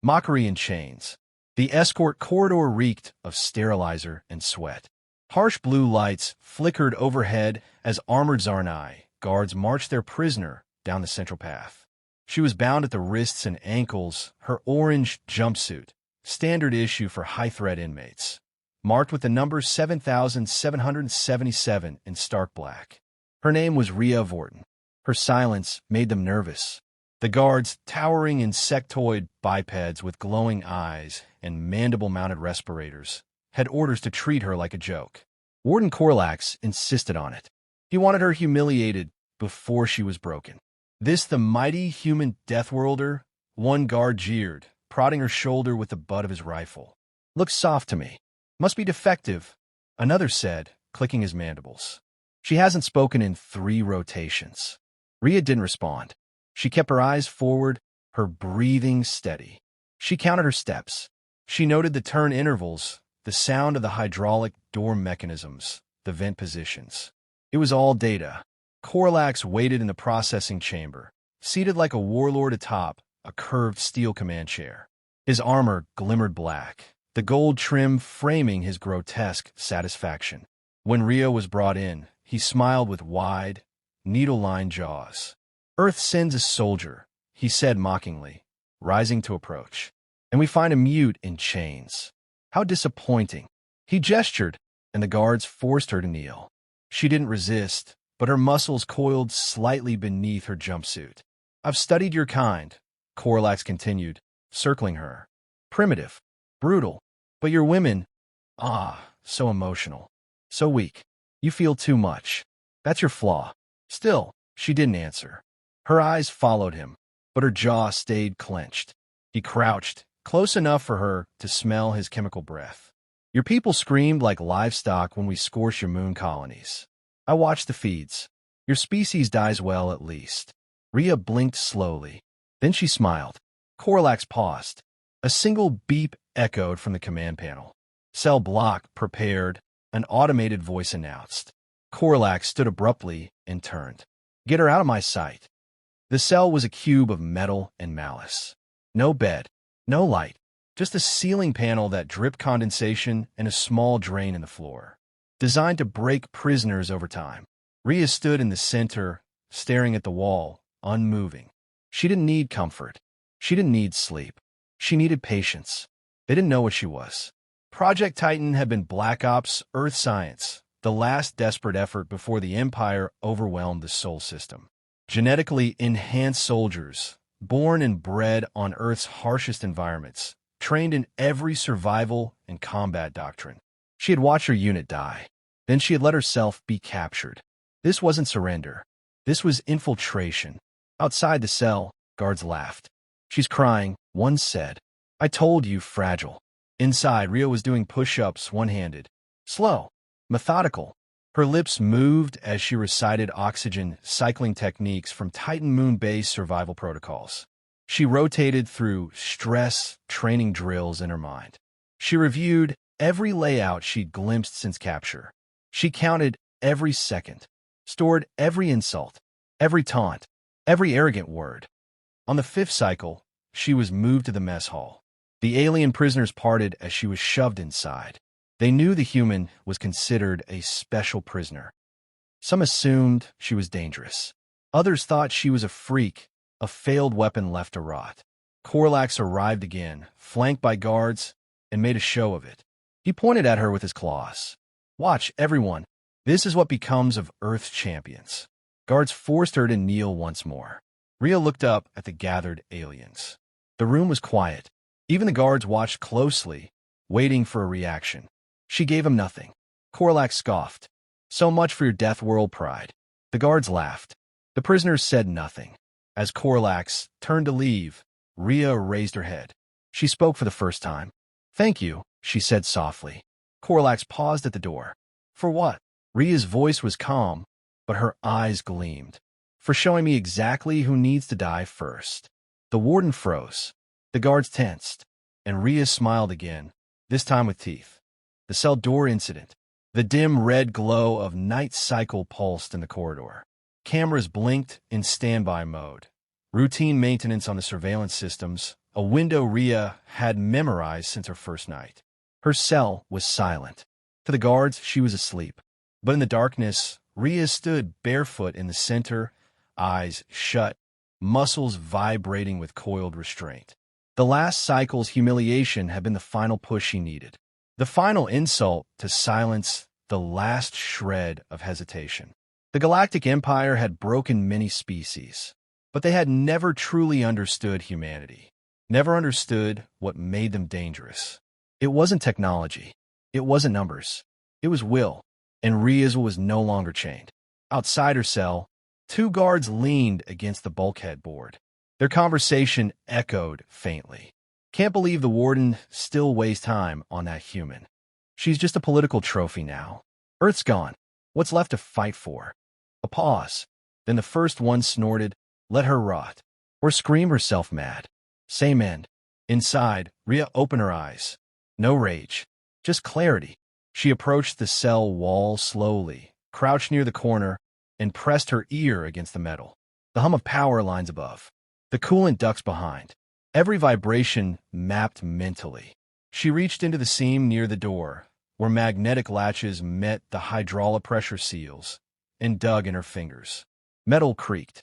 Mockery in chains. The escort corridor reeked of sterilizer and sweat. Harsh blue lights flickered overhead as armored Zarnai guards marched their prisoner down the central path. She was bound at the wrists and ankles, her orange jumpsuit, standard issue for high-threat inmates, marked with the number 7777 in stark black. Her name was Rhea Vortan. Her silence made them nervous. The guards, towering insectoid bipeds with glowing eyes and mandible-mounted respirators, had orders to treat her like a joke. Warden Corlax insisted on it. He wanted her humiliated before she was broken. This the mighty human deathworlder? One guard jeered, prodding her shoulder with the butt of his rifle. Looks soft to me. Must be defective, another said, clicking his mandibles. She hasn't spoken in 3 rotations. Rhea didn't respond. She kept her eyes forward, her breathing steady. She counted her steps. She noted the turn intervals, the sound of the hydraulic door mechanisms, the vent positions. It was all data. Corlax waited in the processing chamber, seated like a warlord atop a curved steel command chair. His armor glimmered black, the gold trim framing his grotesque satisfaction. When Rhea was brought in, he smiled with wide, needle-lined jaws. Earth sends a soldier, he said mockingly, rising to approach. And we find a mute in chains. How disappointing. He gestured, and the guards forced her to kneel. She didn't resist, but her muscles coiled slightly beneath her jumpsuit. I've studied your kind, Corlax continued, circling her. Primitive, brutal, but your women, so emotional, so weak. You feel too much. That's your flaw. Still, she didn't answer. Her eyes followed him, but her jaw stayed clenched. He crouched, close enough for her to smell his chemical breath. Your people screamed like livestock when we scorch your moon colonies. I watched the feeds. Your species dies well, at least. Rhea blinked slowly. Then she smiled. Corlax paused. A single beep echoed from the command panel. Cell block prepared, an automated voice announced. Corlax stood abruptly and turned. Get her out of my sight. The cell was a cube of metal and malice. No bed, no light, just a ceiling panel that dripped condensation and a small drain in the floor, designed to break prisoners over time. Rhea stood in the center, staring at the wall, unmoving. She didn't need comfort. She didn't need sleep. She needed patience. They didn't know what she was. Project Titan had been Black Ops Earth Science, the last desperate effort before the Empire overwhelmed the Sol system. Genetically enhanced soldiers, born and bred on Earth's harshest environments, trained in every survival and combat doctrine. She had watched her unit die. Then she had let herself be captured. This wasn't surrender. This was infiltration. Outside the cell, guards laughed. She's crying, one said. I told you, fragile. Inside, Rhea was doing push-ups one-handed. Slow, methodical. Her lips moved as she recited oxygen cycling techniques from Titan Moon Base survival protocols. She rotated through stress training drills in her mind. She reviewed every layout she'd glimpsed since capture. She counted every second, stored every insult, every taunt, every arrogant word. On the 5th cycle, she was moved to the mess hall. The alien prisoners parted as she was shoved inside. They knew the human was considered a special prisoner. Some assumed she was dangerous. Others thought she was a freak, a failed weapon left to rot. Corlax arrived again, flanked by guards, and made a show of it. He pointed at her with his claws. Watch, everyone. This is what becomes of Earth's champions. Guards forced her to kneel once more. Rhea looked up at the gathered aliens. The room was quiet. Even the guards watched closely, waiting for a reaction. She gave him nothing. Corlax scoffed. So much for your deathworld pride. The guards laughed. The prisoners said nothing. As Corlax turned to leave, Rhea raised her head. She spoke for the first time. Thank you, she said softly. Corlax paused at the door. For what? Rhea's voice was calm, but her eyes gleamed. For showing me exactly who needs to die first. The warden froze. The guards tensed. And Rhea smiled again, this time with teeth. The cell door incident. The dim red glow of night cycle pulsed in the corridor. Cameras blinked in standby mode. Routine maintenance on the surveillance systems, a window Rhea had memorized since her first night. Her cell was silent. To the guards, she was asleep. But in the darkness, Rhea stood barefoot in the center, eyes shut, muscles vibrating with coiled restraint. The last cycle's humiliation had been the final push she needed. The final insult to silence the last shred of hesitation. The Galactic Empire had broken many species, but they had never truly understood humanity, never understood what made them dangerous. It wasn't technology. It wasn't numbers. It was will, and Rhea was no longer chained. Outside her cell, two guards leaned against the bulkhead board. Their conversation echoed faintly. "Can't believe the warden still wastes time on that human. She's just a political trophy now. Earth's gone. What's left to fight for?" A pause. Then the first one snorted, "Let her rot. Or scream herself mad. Same end." Inside, Rhea opened her eyes. No rage, just clarity. She approached the cell wall slowly, crouched near the corner, and pressed her ear against the metal. The hum of power lines above. The coolant ducts behind. Every vibration mapped mentally. She reached into the seam near the door, where magnetic latches met the hydraulic pressure seals, and dug in her fingers. Metal creaked.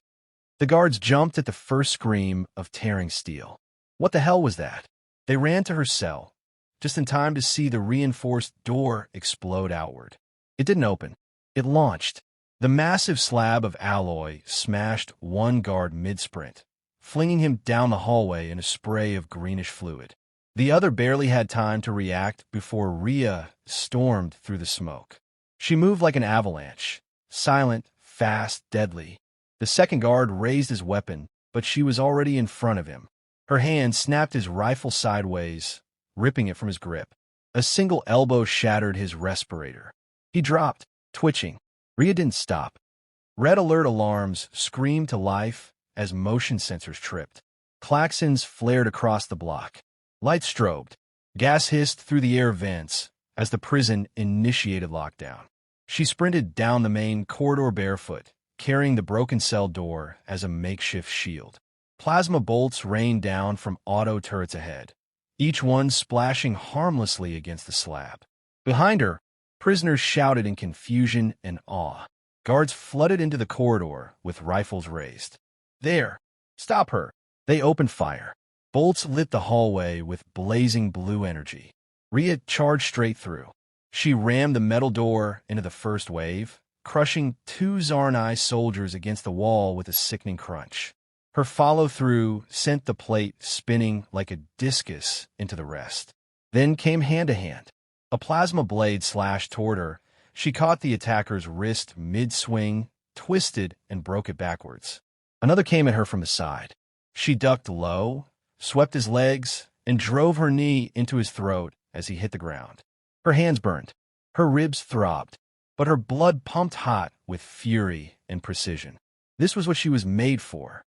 The guards jumped at the first scream of tearing steel. What the hell was that? They ran to her cell, just in time to see the reinforced door explode outward. It didn't open. It launched. The massive slab of alloy smashed one guard mid-sprint, flinging him down the hallway in a spray of greenish fluid. The other barely had time to react before Rhea stormed through the smoke. She moved like an avalanche, silent, fast, deadly. The second guard raised his weapon, but she was already in front of him. Her hand snapped his rifle sideways, ripping it from his grip. A single elbow shattered his respirator. He dropped, twitching. Rhea didn't stop. Red alert alarms screamed to life as motion sensors tripped. Klaxons flared across the block. Lights strobed. Gas hissed through the air vents as the prison initiated lockdown. She sprinted down the main corridor barefoot, carrying the broken cell door as a makeshift shield. Plasma bolts rained down from auto turrets ahead, each one splashing harmlessly against the slab. Behind her, prisoners shouted in confusion and awe. Guards flooded into the corridor with rifles raised. "There! Stop her!" They opened fire. Bolts lit the hallway with blazing blue energy. Rhea charged straight through. She rammed the metal door into the first wave, crushing two Zarnai soldiers against the wall with a sickening crunch. Her follow-through sent the plate spinning like a discus into the rest. Then came hand-to-hand. A plasma blade slashed toward her. She caught the attacker's wrist mid-swing, twisted, and broke it backwards. Another came at her from the side. She ducked low, swept his legs, and drove her knee into his throat as he hit the ground. Her hands burned. Her ribs throbbed, but her blood pumped hot with fury and precision. This was what she was made for.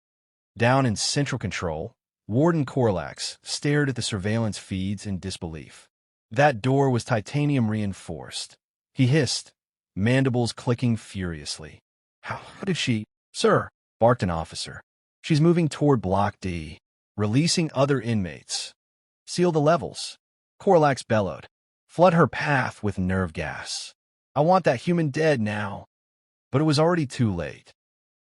Down in central control, Warden Corlax stared at the surveillance feeds in disbelief. That door was titanium reinforced. He hissed, mandibles clicking furiously. How did she— "Sir," barked an officer. "She's moving toward Block D, releasing other inmates. Seal the levels." Corlax bellowed. "Flood her path with nerve gas. I want that human dead now." But it was already too late.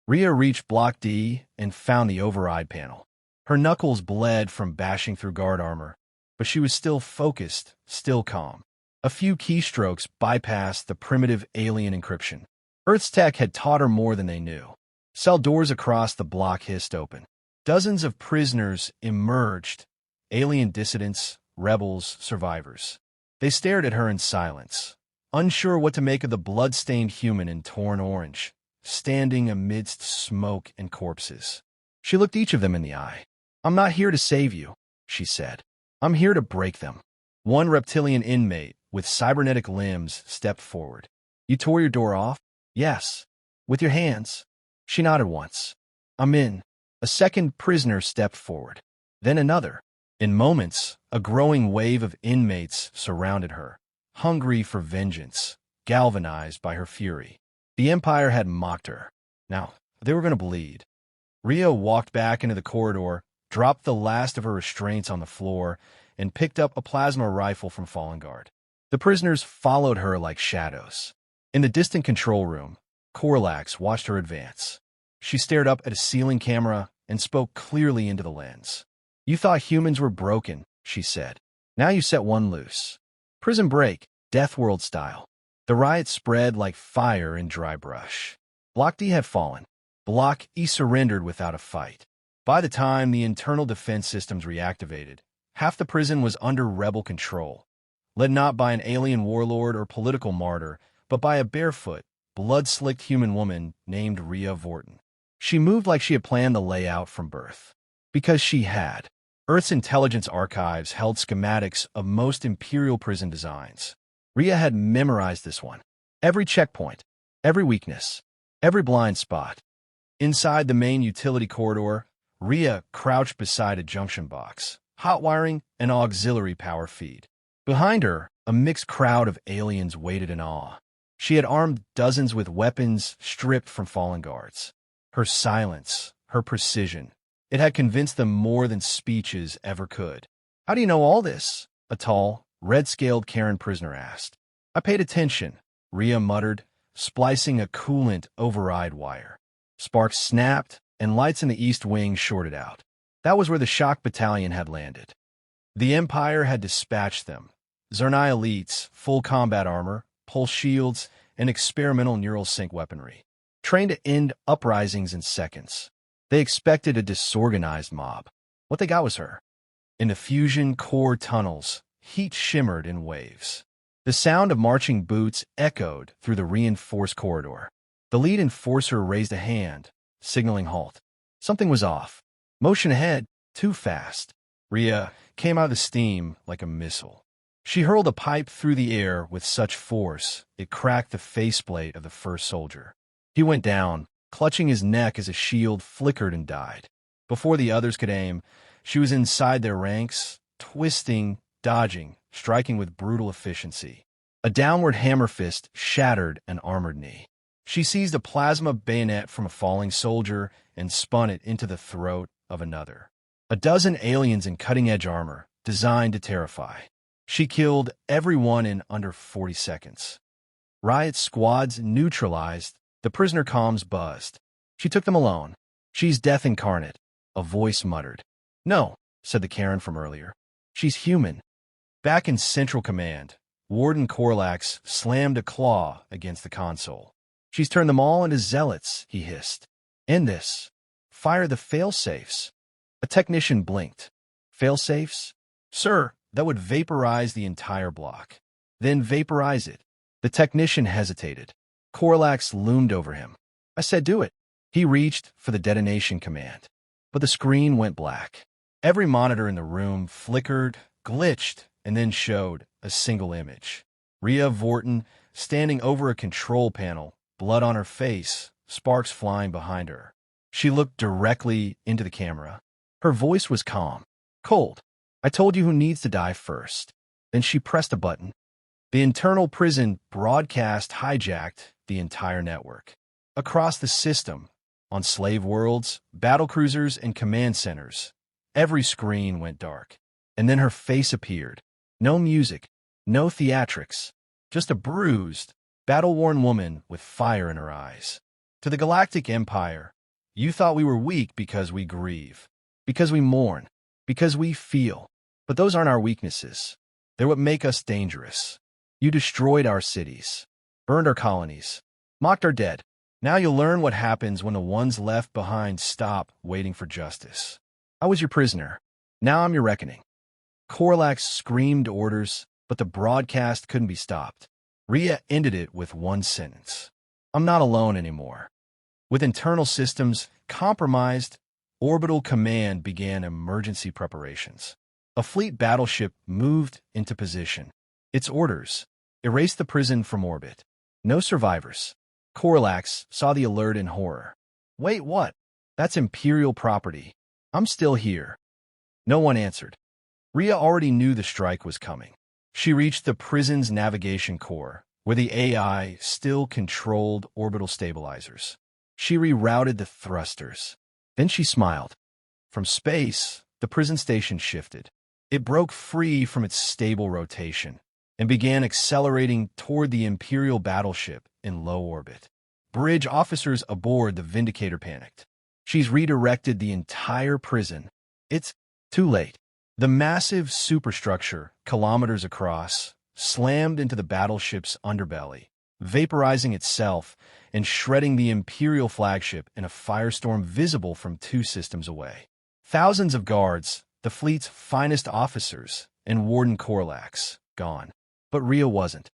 Rhea reached Block D and found the override panel. Her knuckles bled from bashing through guard armor, but she was still focused, still calm. A few keystrokes bypassed the primitive alien encryption. Earth's tech had taught her more than they knew. Cell doors across the block hissed open. Dozens of prisoners emerged, alien dissidents, rebels, survivors. They stared at her in silence, unsure what to make of the blood-stained human in torn orange, standing amidst smoke and corpses. She looked each of them in the eye. "I'm not here to save you," she said. "I'm here to break them." One reptilian inmate with cybernetic limbs stepped forward. "You tore your door off?" "Yes." "With your hands?" She nodded once. "I'm in." A second prisoner stepped forward. Then another. In moments, a growing wave of inmates surrounded her, hungry for vengeance, galvanized by her fury. The Empire had mocked her. Now, they were going to bleed. Rhea walked back into the corridor, dropped the last of her restraints on the floor, and picked up a plasma rifle from fallen guard. The prisoners followed her like shadows. In the distant control room, Corlax watched her advance. She stared up at a ceiling camera and spoke clearly into the lens. "You thought humans were broken," she said. "Now you set one loose. Prison break, deathworld style." The riot spread like fire in dry brush. Block D had fallen. Block E surrendered without a fight. By the time the internal defense systems reactivated, half the prison was under rebel control, led not by an alien warlord or political martyr, but by a barefoot, blood-slicked human woman named Rhea Vortan. She moved like she had planned the layout from birth. Because she had. Earth's intelligence archives held schematics of most imperial prison designs. Rhea had memorized this one. Every checkpoint, every weakness, every blind spot. Inside the main utility corridor, Rhea crouched beside a junction box, hot wiring and auxiliary power feed. Behind her, a mixed crowd of aliens waited in awe. She had armed dozens with weapons stripped from fallen guards. Her silence, her precision, it had convinced them more than speeches ever could. "How do you know all this?" a tall, red-scaled Karen prisoner asked. "I paid attention," Rhea muttered, splicing a coolant override wire. Sparks snapped, and lights in the east wing shorted out. That was where the shock battalion had landed. The Empire had dispatched them. Zerni elites, full combat armor, pulse shields, and experimental neural sync weaponry, trained to end uprisings in seconds. They expected a disorganized mob. What they got was her. In the fusion core tunnels, heat shimmered in waves. The sound of marching boots echoed through the reinforced corridor. The lead enforcer raised a hand, signaling halt. Something was off. Motion ahead, too fast. Rhea came out of the steam like a missile. She hurled a pipe through the air with such force, it cracked the faceplate of the first soldier. He went down, clutching his neck as a shield flickered and died. Before the others could aim, she was inside their ranks, twisting, dodging, striking with brutal efficiency. A downward hammer fist shattered an armored knee. She seized a plasma bayonet from a falling soldier and spun it into the throat of another. A dozen aliens in cutting-edge armor, designed to terrify. She killed everyone in under 40 seconds. Riot squads neutralized, the prisoner comms buzzed. She took them alone. "She's death incarnate," a voice muttered. "No," said the Karen from earlier. "She's human." Back in Central Command, Warden Corlax slammed a claw against the console. "She's turned them all into zealots," he hissed. "End this. Fire the fail-safes." A technician blinked. "Fail-safes? Sir, that would vaporize the entire block." "Then vaporize it." The technician hesitated. Corlax loomed over him. "I said do it." He reached for the detonation command. But the screen went black. Every monitor in the room flickered, glitched, and then showed a single image. Rhea Vortan standing over a control panel, blood on her face, sparks flying behind her. She looked directly into the camera. Her voice was calm, cold. "I told you who needs to die first." Then she pressed a button. The internal prison broadcast hijacked the entire network. Across the system, on slave worlds, battlecruisers, and command centers, every screen went dark. And then her face appeared. No music, no theatrics, just a bruised, battle-worn woman with fire in her eyes. "To the Galactic Empire, you thought we were weak because we grieve, because we mourn, because we feel. But those aren't our weaknesses. They're what make us dangerous. You destroyed our cities, burned our colonies, mocked our dead. Now you'll learn what happens when the ones left behind stop waiting for justice. I was your prisoner. Now I'm your reckoning." Corlax screamed orders, but the broadcast couldn't be stopped. Rhea ended it with one sentence. "I'm not alone anymore." With internal systems compromised, Orbital Command began emergency preparations. A fleet battleship moved into position. Its orders: erase the prison from orbit. No survivors. Corlax saw the alert in horror. "Wait, what? That's Imperial property. I'm still here." No one answered. Rhea already knew the strike was coming. She reached the prison's navigation core, where the AI still controlled orbital stabilizers. She rerouted the thrusters. Then she smiled. From space, the prison station shifted. It broke free from its stable rotation and began accelerating toward the Imperial battleship in low orbit. Bridge officers aboard the Vindicator panicked. She's redirected the entire prison. It's too late. The massive superstructure, kilometers across, slammed into the battleship's underbelly, vaporizing itself and shredding the Imperial flagship in a firestorm visible from 2 systems away. Thousands of guards, the fleet's finest officers, and Warden Corlax, gone. But Rhea wasn't.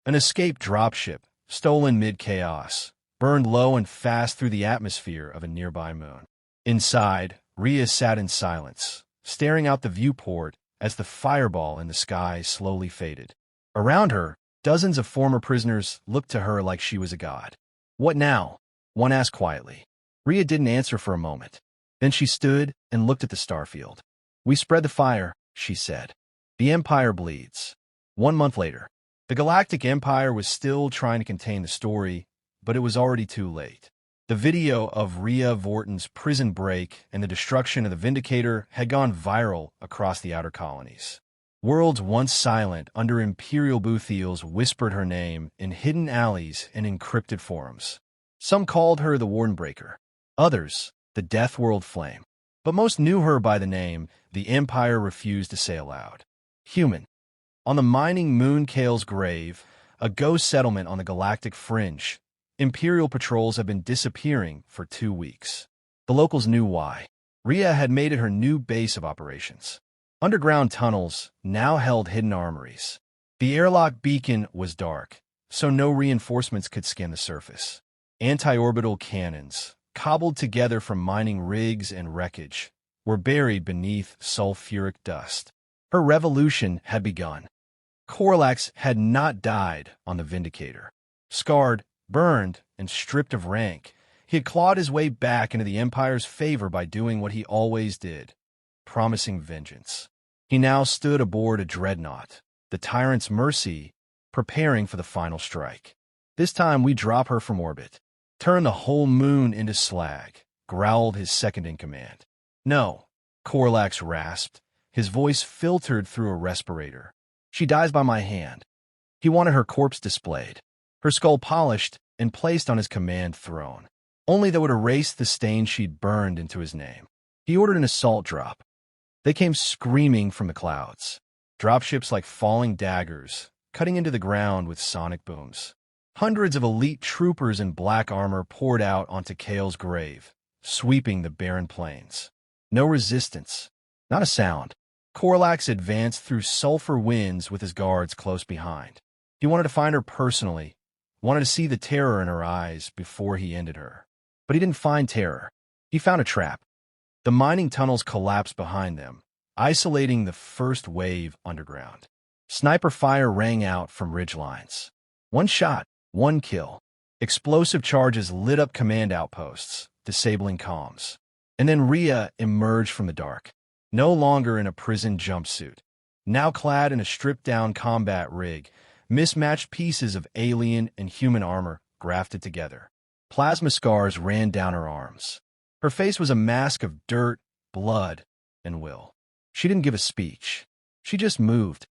An escaped dropship, stolen mid-chaos, burned low and fast through the atmosphere of a nearby moon. Inside, Rhea sat in silence, staring out the viewport as the fireball in the sky slowly faded. Around her, dozens of former prisoners looked to her like she was a god. "What now?" one asked quietly. Rhea didn't answer for a moment. Then she stood and looked at the starfield. "We spread the fire," she said. "The Empire bleeds." 1 month later, the Galactic Empire was still trying to contain the story, but it was already too late. The video of Rhea Vortan's prison break and the destruction of the Vindicator had gone viral across the outer colonies. Worlds once silent under imperial boothiels whispered her name in hidden alleys and encrypted forums. Some called her the Wardenbreaker, others the Deathworld Flame. But most knew her by the name the Empire refused to say aloud. Human. On the mining moon Kale's grave, a ghost settlement on the galactic fringe, Imperial patrols have been disappearing for 2 weeks. The locals knew why. Rhea had made it her new base of operations. Underground tunnels now held hidden armories. The airlock beacon was dark, so no reinforcements could scan the surface. Anti-orbital cannons, cobbled together from mining rigs and wreckage, were buried beneath sulfuric dust. Her revolution had begun. Corlax had not died on the Vindicator. Scarred, burned, and stripped of rank, he had clawed his way back into the Empire's favor by doing what he always did, promising vengeance. He now stood aboard a dreadnought, the tyrant's mercy, preparing for the final strike. "This time we drop her from orbit. Turn the whole moon into slag," growled his second-in-command. "No," Corlax rasped, his voice filtered through a respirator. "She dies by my hand." He wanted her corpse displayed, her skull polished and placed on his command throne, only that would erase the stain she'd burned into his name. He ordered an assault drop. They came screaming from the clouds, dropships like falling daggers, cutting into the ground with sonic booms. Hundreds of elite troopers in black armor poured out onto Kale's grave, sweeping the barren plains. No resistance, not a sound. Corlax advanced through sulfur winds with his guards close behind. He wanted to find her personally, wanted to see the terror in her eyes before he ended her. But he didn't find terror. He found a trap. The mining tunnels collapsed behind them, isolating the first wave underground. Sniper fire rang out from ridgelines. One shot, one kill. Explosive charges lit up command outposts, disabling comms. And then Rhea emerged from the dark, no longer in a prison jumpsuit, now clad in a stripped-down combat rig, mismatched pieces of alien and human armor grafted together. Plasma scars ran down her arms. Her face was a mask of dirt, blood, and will. She didn't give a speech. She just moved.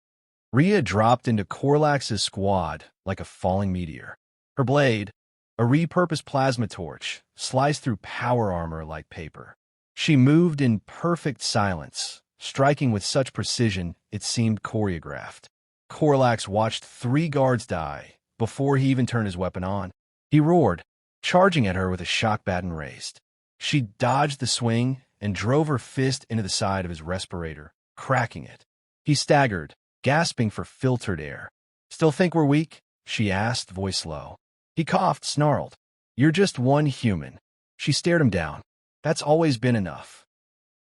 Rhea dropped into Corlax's squad like a falling meteor. Her blade, a repurposed plasma torch, sliced through power armor like paper. She moved in perfect silence, striking with such precision it seemed choreographed. Corlax watched 3 guards die before he even turned his weapon on. He roared, charging at her with a shock baton raised. She dodged the swing and drove her fist into the side of his respirator, cracking it. He staggered, gasping for filtered air. "Still think we're weak?" she asked, voice low. He coughed, snarled. "You're just one human." She stared him down. "That's always been enough."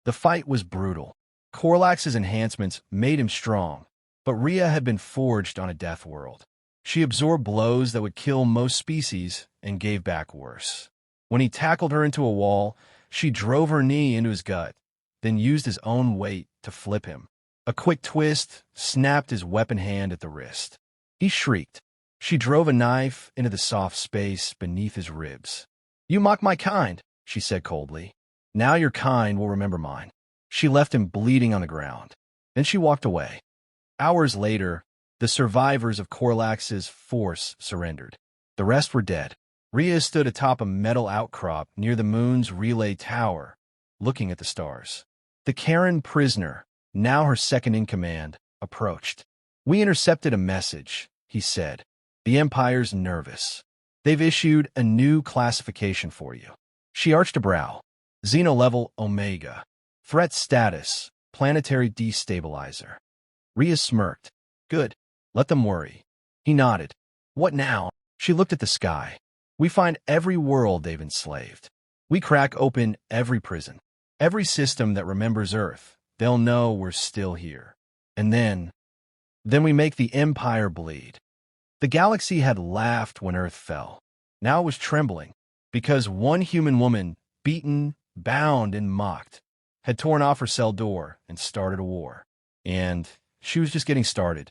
The fight was brutal. Corlax's enhancements made him strong, but Rhea had been forged on a death world. She absorbed blows that would kill most species and gave back worse. When he tackled her into a wall, she drove her knee into his gut, then used his own weight to flip him. A quick twist snapped his weapon hand at the wrist. He shrieked. She drove a knife into the soft space beneath his ribs. "You mock my kind," she said coldly. "Now your kind will remember mine." She left him bleeding on the ground. Then she walked away. Hours later, the survivors of Corlax's force surrendered. The rest were dead. Rhea stood atop a metal outcrop near the moon's relay tower, looking at the stars. The Karen prisoner, now her second-in-command, approached. "We intercepted a message," he said. "The Empire's nervous. They've issued a new classification for you." She arched a brow. Xenolevel Omega. Threat status, planetary destabilizer. Rhea smirked. "Good. Let them worry." He nodded. "What now?" She looked at the sky. "We find every world they've enslaved. We crack open every prison. Every system that remembers Earth. They'll know we're still here. And then we make the Empire bleed." The galaxy had laughed when Earth fell. Now it was trembling, because one human woman, beaten, bound, and mocked, had torn off her cell door and started a war. And she was just getting started.